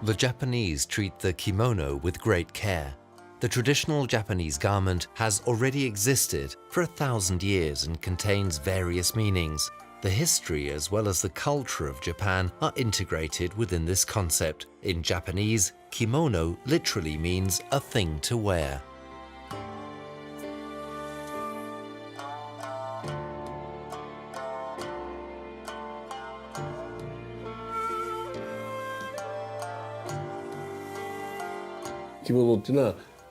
The Japanese treat the kimono with great care. The traditional Japanese garment has already existed for 1,000 years and contains various meanings. The history as well as the culture of Japan are integrated within this concept. In Japanese, kimono literally means a thing to wear.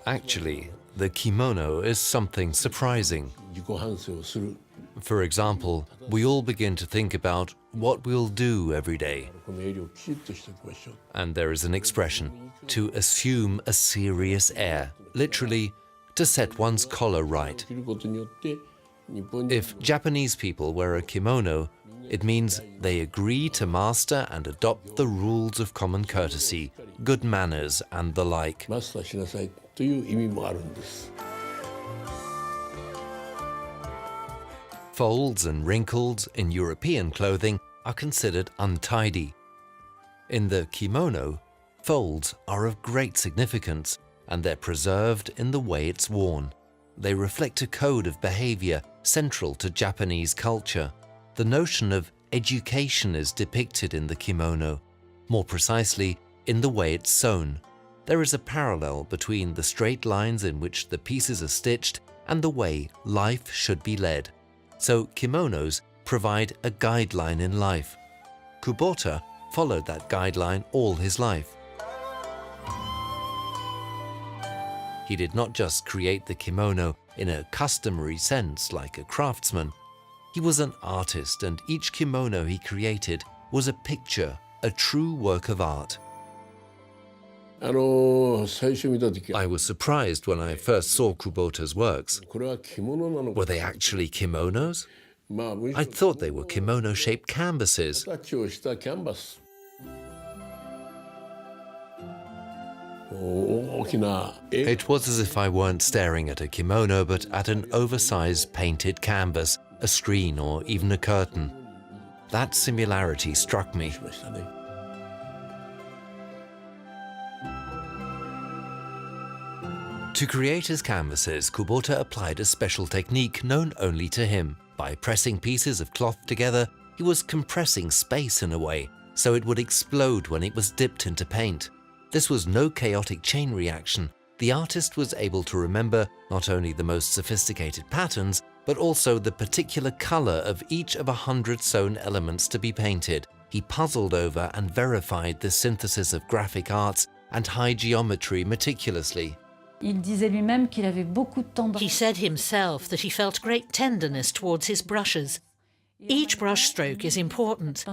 Actually, the kimono is something surprising. For example, we all begin to think about what we'll do every day. And there is an expression, to assume a serious air, literally, to set one's collar right. If Japanese people wear a kimono, it means they agree to master and adopt the rules of common courtesy, good manners, and the like. Folds and wrinkles in European clothing are considered untidy. In the kimono, folds are of great significance, and they're preserved in the way it's worn. They reflect a code of behavior central to Japanese culture. The notion of education is depicted in the kimono, more precisely, in the way it's sewn. There is a parallel between the straight lines in which the pieces are stitched and the way life should be led. So kimonos provide a guideline in life. Kubota followed that guideline all his life. He did not just create the kimono in a customary sense like a craftsman. He was an artist, and each kimono he created was a picture, a true work of art. I was surprised when I first saw Kubota's works. Were they actually kimonos? I thought they were kimono-shaped canvases. It was as if I weren't staring at a kimono, but at an oversized painted canvas, a screen, or even a curtain. That similarity struck me. To create his canvases, Kubota applied a special technique known only to him. By pressing pieces of cloth together, he was compressing space in a way, so it would explode when it was dipped into paint. This was no chaotic chain reaction. The artist was able to remember not only the most sophisticated patterns, but also the particular color of each of 100 sewn elements to be painted. He puzzled over and verified the synthesis of graphic arts and high geometry meticulously. He said himself that he felt great tenderness towards his brushes. Each brush stroke is important.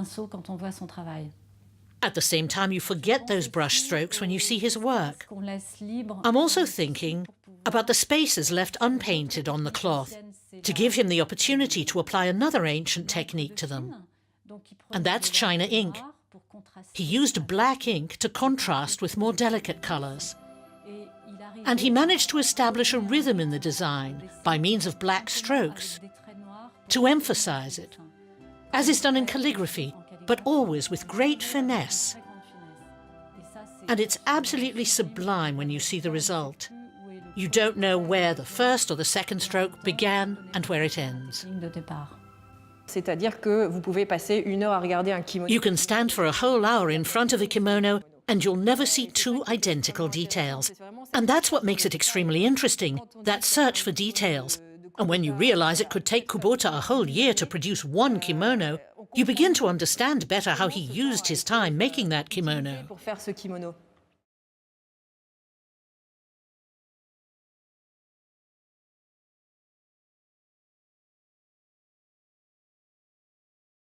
At the same time, you forget those brush strokes when you see his work. I'm also thinking about the spaces left unpainted on the cloth, to give him the opportunity to apply another ancient technique to them. And that's China ink. He used black ink to contrast with more delicate colors. And he managed to establish a rhythm in the design by means of black strokes, to emphasize it, as is done in calligraphy, but always with great finesse. And it's absolutely sublime when you see the result. You don't know where the first or the second stroke began and where it ends. You can stand for a whole hour in front of a kimono and you'll never see two identical details. And that's what makes it extremely interesting, that search for details. And when you realize it could take Kubota a whole year to produce one kimono, you begin to understand better how he used his time making that kimono.